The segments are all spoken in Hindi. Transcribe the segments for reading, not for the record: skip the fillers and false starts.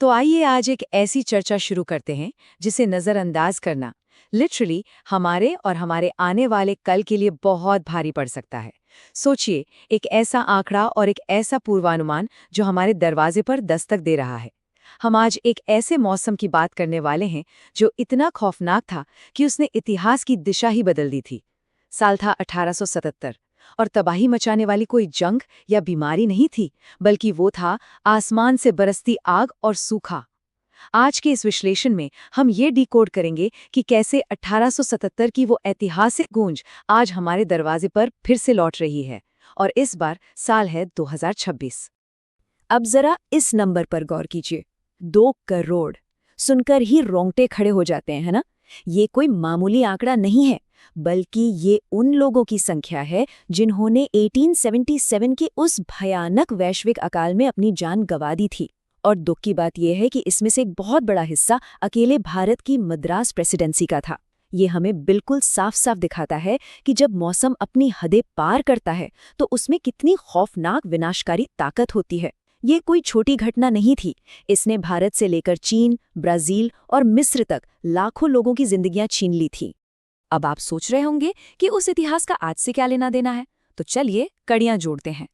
तो आइए आज एक ऐसी चर्चा शुरू करते हैं जिसे नज़रअंदाज करना लिटरली हमारे और हमारे आने वाले कल के लिए बहुत भारी पड़ सकता है। सोचिए, एक ऐसा आंकड़ा और एक ऐसा पूर्वानुमान जो हमारे दरवाजे पर दस्तक दे रहा है। हम आज एक ऐसे मौसम की बात करने वाले हैं जो इतना खौफनाक था कि उसने इतिहास की दिशा ही बदल दी थी। साल था 1877 और तबाही मचाने वाली कोई जंग या बीमारी नहीं थी, बल्कि वो था आसमान से बरसती आग और सूखा। आज के इस विश्लेषण में हम ये डिकोड करेंगे कि कैसे 1877 की वो ऐतिहासिक गूंज आज हमारे दरवाजे पर फिर से लौट रही है। और इस बार साल है 2026। अब जरा इस नंबर पर गौर कीजिए, 2 करोड़। सुनकर ही रोंगटे खड़े हो जाते हैं, है ना? ये कोई मामूली आंकड़ा नहीं है, बल्कि ये उन लोगों की संख्या है जिन्होंने 1877 के उस भयानक वैश्विक अकाल में अपनी जान गंवा दी थी। और दुख की बात यह है कि इसमें से एक बहुत बड़ा हिस्सा अकेले भारत की मद्रास प्रेसिडेंसी का था। ये हमें बिल्कुल साफ साफ दिखाता है कि जब मौसम अपनी हदें पार करता है तो उसमें कितनी खौफनाक विनाशकारी ताकत होती है। ये कोई छोटी घटना नहीं थी। इसने भारत से लेकर चीन, ब्राजील और मिस्र तक लाखों लोगों की जिंदगियां छीन ली थी। अब आप सोच रहे होंगे कि उस इतिहास का आज से क्या लेना देना है, तो चलिए कड़ियां जोड़ते हैं।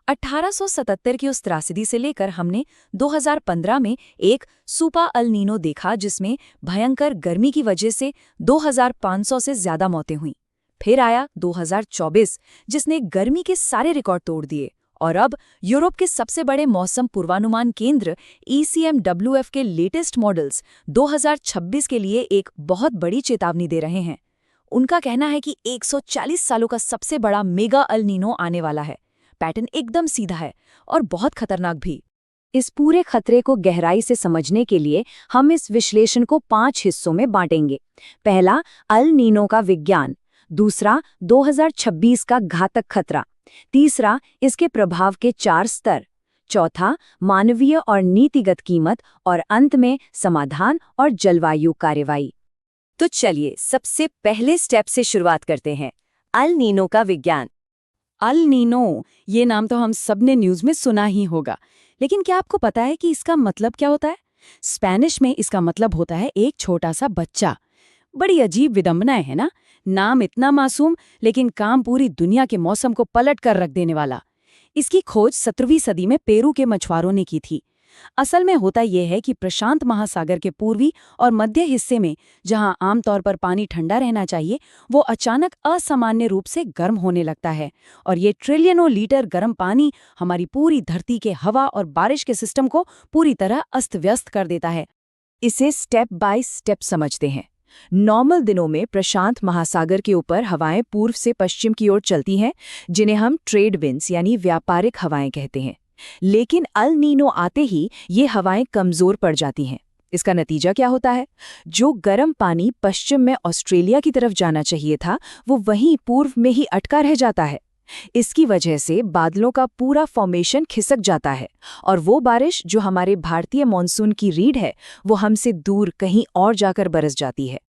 1877 की उस त्रासदी से लेकर हमने 2015 में एक सुपर अल नीनो देखा जिसमें भयंकर गर्मी की वजह से 2500 से ज्यादा मौतें हुईं। फिर आया 2024 जिसने गर्मी के सारे रिकॉर्ड तोड़ दिए। और अब यूरोप के सबसे बड़े मौसम पूर्वानुमान केंद्र ECMWF के लेटेस्ट मॉडल्स 2026 के लिए एक बहुत बड़ी चेतावनी दे रहे हैं। उनका कहना है कि 140 सालों का सबसे बड़ा मेगा अल नीनो आने वाला है। पैटर्न एकदम सीधा है और बहुत खतरनाक भी। इस पूरे खतरे को गहराई से समझने के लिए हम इस विश्लेषण को 5 हिस्सों में बांटेंगे। पहला, अल नीनो का विज्ञान। दूसरा, 2026 का घातक खतरा। तीसरा, इसके प्रभाव के 4 स्तर। चौथा, मानवीय और नीतिगत कीमत। और अंत में समाधान और जलवायु कार्रवाई। तो चलिए सबसे पहले स्टेप से शुरुआत करते हैं, अल नीनो का विज्ञान। अल नीनो, ये नाम तो हम सबने न्यूज़ में सुना ही होगा, लेकिन क्या आपको पता है कि इसका मतलब क्या होता है? स्पेनिश में इसका मतलब होता है एक छोटा सा बच्चा। बड़ी अजीब विडंबनाएं है ना? नाम इतना मासूम, लेकिन काम पूरी दुनिया के मौसम को पलट कर रख देने वाला। इसकी खोज 17वीं सदी में पेरू के मछुआरों ने की थी। असल में होता यह है कि प्रशांत महासागर के पूर्वी और मध्य हिस्से में, जहां आमतौर पर पानी ठंडा रहना चाहिए, वो अचानक असामान्य रूप से गर्म होने लगता है। और ये ट्रिलियनों लीटर गर्म पानी हमारी पूरी धरती के हवा और बारिश के सिस्टम को पूरी तरह अस्त व्यस्त कर देता है। इसे स्टेप बाय स्टेप समझते हैं। नॉर्मल दिनों में प्रशांत महासागर के ऊपर हवाएं पूर्व से पश्चिम की ओर चलती हैं, जिन्हें हम ट्रेड विंड्स यानी व्यापारिक हवाएं कहते हैं। लेकिन अल नीनो आते ही ये हवाएं कमजोर पड़ जाती हैं। इसका नतीजा क्या होता है? जो गर्म पानी पश्चिम में ऑस्ट्रेलिया की तरफ जाना चाहिए था, वो वहीं पूर्व में ही अटका रह जाता है। इसकी वजह से बादलों का पूरा फॉर्मेशन खिसक जाता है और वो बारिश जो हमारे भारतीय मॉनसून की रीढ़ है, वो हमसे दूर कहीं और जाकर बरस जाती है।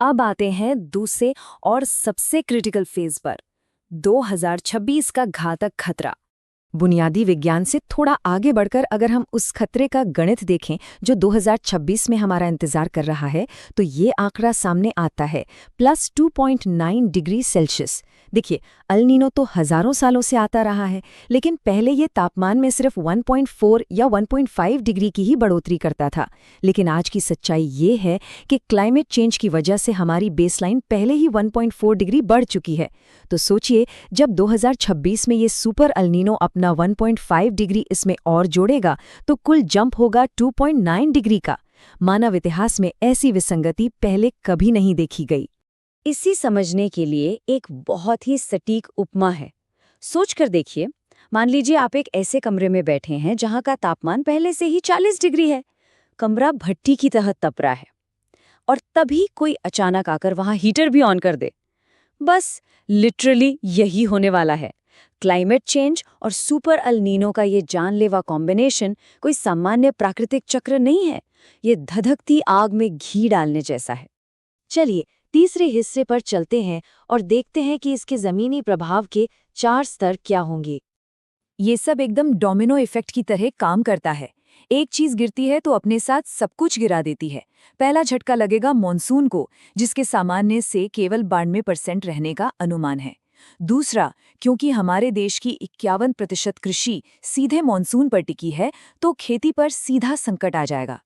अब आते हैं दूसरे और सबसे क्रिटिकल फेज पर, 2026 का घातक खतरा। बुनियादी विज्ञान से थोड़ा आगे बढ़कर अगर हम उस खतरे का गणित देखें जो 2026 में हमारा इंतजार कर रहा है, तो ये आंकड़ा सामने आता है +2.9 डिग्री सेल्सियस। देखिए, अल नीनो तो हजारों सालों से आता रहा है, लेकिन पहले ये तापमान में सिर्फ 1.4 या 1.5 डिग्री की ही बढ़ोतरी करता था। लेकिन आज की सच्चाई ये है कि क्लाइमेट चेंज की वजह से हमारी बेसलाइन पहले ही 1.4 डिग्री बढ़ चुकी है। तो सोचिए, जब 2026 में ये सुपर अल नीनो अपना 1.5 डिग्री इसमें और जोड़ेगा, तो कुल जंप होगा 2.9 डिग्री का। मानव इतिहास में ऐसी विसंगति पहले कभी नहीं देखी गई। इसी समझने के लिए एक बहुत ही सटीक उपमा है। सोच कर देखिए, मान लीजिए आप एक ऐसे कमरे में बैठे हैं जहां का तापमान पहले से ही 40 डिग्री है। कमरा भट्टी की तरह तप रहा है और तभी कोई अचानक आकर वहां हीटर भी ऑन कर दे। बस लिटरली यही होने वाला है। क्लाइमेट चेंज और सुपर अल नीनो का ये जानलेवा कॉम्बिनेशन कोई सामान्य प्राकृतिक चक्र नहीं है। ये धधकती आग में घी डालने जैसा है। चलिए तीसरे हिस्से पर चलते हैं और देखते हैं कि इसके जमीनी प्रभाव के 4 स्तर क्या होंगे। ये सब एकदम डोमिनो इफेक्ट की तरह काम करता है। एक चीज गिरती है तो अपने साथ सब कुछ गिरा देती है। पहला झटका लगेगा मॉनसून को, जिसके सामान्य से केवल 92% रहने का अनुमान है। दूसरा, क्योंकि हमारे देश की 51% कृषि सीधे मॉनसून पर टिकी है, तो खेती पर सीधा संकट आ जाएगा।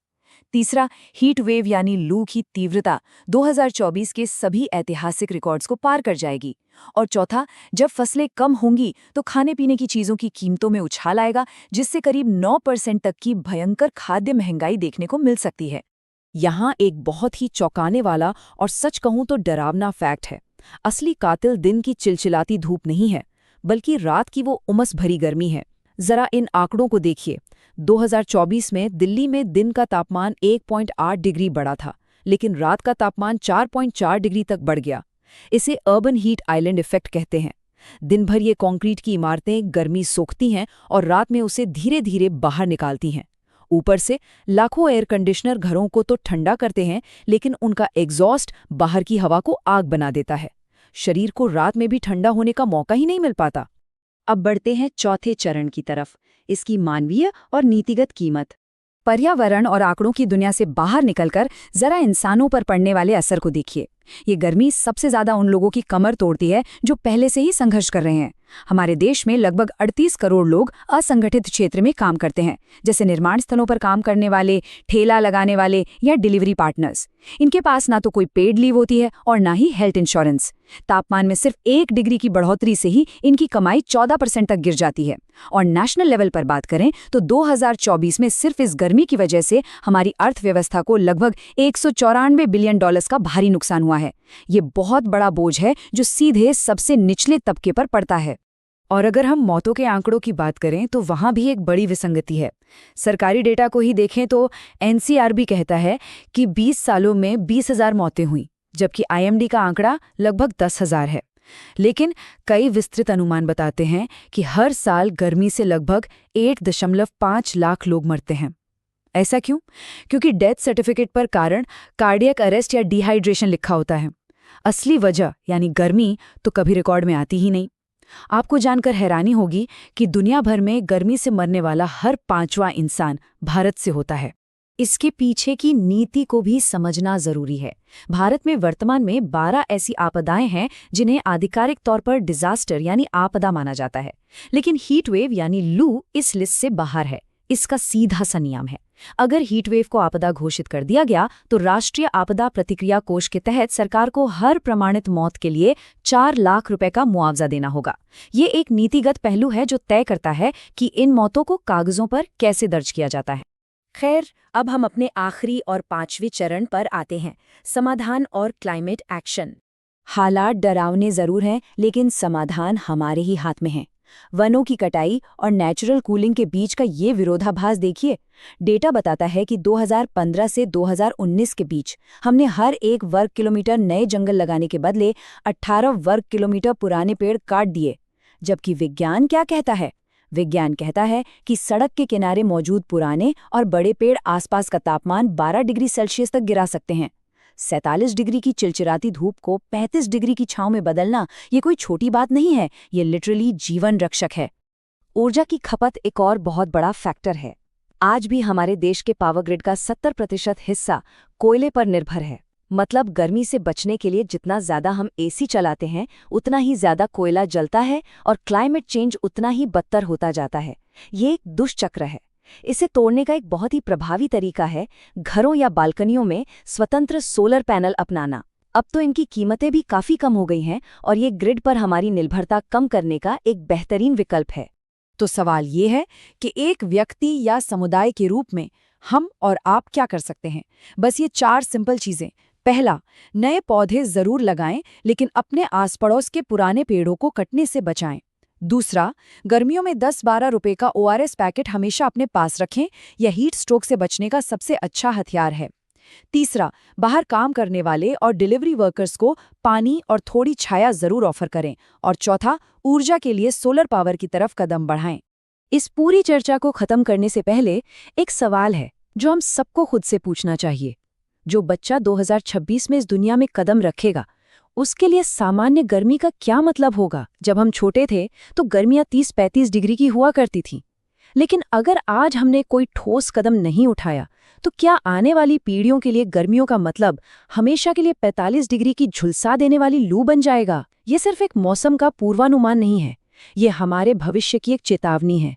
तीसरा, हीट वेव यानी लू की तीव्रता 2024 के सभी ऐतिहासिक रिकॉर्ड्स को पार कर जाएगी। और चौथा, जब फसलें कम होंगी तो खाने पीने की चीजों की कीमतों में उछाल आएगा, जिससे करीब 9% तक की भयंकर खाद्य महंगाई देखने को मिल सकती है। यहाँ एक बहुत ही चौंकाने वाला और सच कहूं तो डरावना फैक्ट है। असली कातिल दिन की चिलचिलाती धूप नहीं है, बल्कि रात की वो उमस भरी गर्मी है। जरा इन आंकड़ों को देखिए। 2024 में दिल्ली में दिन का तापमान 1.8 डिग्री बढ़ा था, लेकिन रात का तापमान 4.4 डिग्री तक बढ़ गया। इसे अर्बन हीट आइलैंड इफेक्ट कहते हैं। दिन भर ये कंक्रीट की इमारतें गर्मी सोखती हैं और रात में उसे धीरे धीरे बाहर निकालती हैं। ऊपर से लाखों एयर कंडीशनर घरों को तो ठंडा करते हैं, लेकिन उनका एग्जॉस्ट बाहर की हवा को आग बना देता है। शरीर को रात में भी ठंडा होने का मौका ही नहीं मिल पाता। अब बढ़ते हैं चौथे चरण की तरफ, इसकी मानवीय और नीतिगत कीमत। पर्यावरण और आंकड़ों की दुनिया से बाहर निकलकर जरा इंसानों पर पड़ने वाले असर को देखिए। ये गर्मी सबसे ज्यादा उन लोगों की कमर तोड़ती है जो पहले से ही संघर्ष कर रहे हैं। हमारे देश में लगभग 38 करोड़ लोग असंगठित क्षेत्र में काम करते हैं, जैसे निर्माण स्थलों पर काम करने वाले, ठेला लगाने वाले या डिलीवरी पार्टनर्स। इनके पास ना तो कोई पेड लीव होती है और ना ही हेल्थ इंश्योरेंस। तापमान में सिर्फ 1 डिग्री की बढ़ोतरी से ही इनकी कमाई 14% तक गिर जाती है। और नेशनल लेवल पर बात करें तो 2024 में सिर्फ इस गर्मी की वजह से हमारी अर्थव्यवस्था को लगभग $194 बिलियन का भारी नुकसान हुआ है। ये बहुत बड़ा बोझ है जो सीधे सबसे निचले तबके पर पड़ता है। और अगर हम मौतों के आंकड़ों की बात करें तो वहां भी एक बड़ी विसंगति है। सरकारी डेटा को ही देखें तो एनसीआरबी कहता है कि 20 सालों में 20,000 मौतें हुई, जबकि आईएमडी का आंकड़ा लगभग 10,000 है। लेकिन कई विस्तृत अनुमान बताते हैं कि हर साल गर्मी से लगभग 1.5 लाख लोग मरते हैं। ऐसा क्यों? क्योंकि डेथ सर्टिफिकेट पर कारण कार्डियक अरेस्ट या डिहाइड्रेशन लिखा होता है। असली वजह यानी गर्मी तो कभी रिकॉर्ड में आती ही नहीं। आपको जानकर हैरानी होगी कि दुनिया भर में गर्मी से मरने वाला हर 5वां इंसान भारत से होता है। इसके पीछे की नीति को भी समझना जरूरी है। भारत में वर्तमान में 12 ऐसी आपदाएं हैं जिन्हें आधिकारिक तौर पर डिजास्टर यानी आपदा माना जाता है, लेकिन हीट वेव यानी लू इस लिस्ट से बाहर है। इसका सीधा सा नियम है, अगर हीट वेव को आपदा घोषित कर दिया गया तो राष्ट्रीय आपदा प्रतिक्रिया कोष के तहत सरकार को हर प्रमाणित मौत के लिए 4 लाख रुपए का मुआवजा देना होगा। ये एक नीतिगत पहलू है जो तय करता है कि इन मौतों को कागजों पर कैसे दर्ज किया जाता है। खैर, अब हम अपने आखिरी और 5वें चरण पर आते हैं, समाधान और क्लाइमेट एक्शन। हालात डरावने जरूर हैं, लेकिन समाधान हमारे ही हाथ में है। वनों की कटाई और नेचुरल कूलिंग के बीच का ये विरोधाभास देखिए। डेटा बताता है कि 2015 से 2019 के बीच हमने हर 1 वर्ग किलोमीटर नए जंगल लगाने के बदले 18 वर्ग किलोमीटर पुराने पेड़ काट दिए। जबकि विज्ञान क्या कहता है? विज्ञान कहता है कि सड़क के किनारे मौजूद पुराने और बड़े पेड़ आसपास का तापमान 12 डिग्री सेल्सियस तक गिरा सकते हैं। 47 डिग्री की चिलचिलाती धूप को 35 डिग्री की छांव में बदलना ये कोई छोटी बात नहीं है, ये लिटरली जीवन रक्षक है। ऊर्जा की खपत एक और बहुत बड़ा फैक्टर है। आज भी हमारे देश के पावर ग्रिड का 70% हिस्सा कोयले पर निर्भर है। मतलब गर्मी से बचने के लिए जितना ज्यादा हम एसी चलाते हैं, उतना ही ज्यादा कोयला जलता है और क्लाइमेट चेंज उतना ही बदतर होता जाता है। ये एक दुष्चक्र है। इसे तोड़ने का एक बहुत ही प्रभावी तरीका है घरों या बालकनियों में स्वतंत्र सोलर पैनल अपनाना। अब तो इनकी कीमतें भी काफी कम हो गई हैं और ये ग्रिड पर हमारी निर्भरता कम करने का एक बेहतरीन विकल्प है। तो सवाल ये है कि एक व्यक्ति या समुदाय के रूप में हम और आप क्या कर सकते हैं? बस ये 4 सिंपल चीजें। पहला, नए पौधे जरूर लगाएं, लेकिन अपने आस पड़ोस के पुराने पेड़ों को कटने से बचाएं। दूसरा, गर्मियों में 10-12 रुपए का ORS पैकेट हमेशा अपने पास रखें, यह हीट स्ट्रोक से बचने का सबसे अच्छा हथियार है। तीसरा, बाहर काम करने वाले और डिलीवरी वर्कर्स को पानी और थोड़ी छाया जरूर ऑफर करें। और चौथा, ऊर्जा के लिए सोलर पावर की तरफ कदम बढ़ाएं। इस पूरी चर्चा को खत्म करने से पहले एक सवाल है जो हम सबको खुद से पूछना चाहिए। जो बच्चा 2026 में इस दुनिया में कदम रखेगा, उसके लिए सामान्य गर्मी का क्या मतलब होगा? जब हम छोटे थे तो गर्मियां 30-35 डिग्री की हुआ करती थीं, लेकिन अगर आज हमने कोई ठोस कदम नहीं उठाया, तो क्या आने वाली पीढ़ियों के लिए गर्मियों का मतलब हमेशा के लिए 45 डिग्री की झुलसा देने वाली लू बन जाएगा? ये सिर्फ एक मौसम का पूर्वानुमान नहीं है, ये हमारे भविष्य की एक चेतावनी है।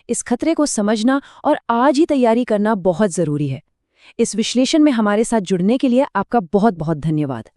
इस खतरे को समझना और आज ही तैयारी करना बहुत जरूरी है। इस विश्लेषण में हमारे साथ जुड़ने के लिए आपका बहुत बहुत धन्यवाद।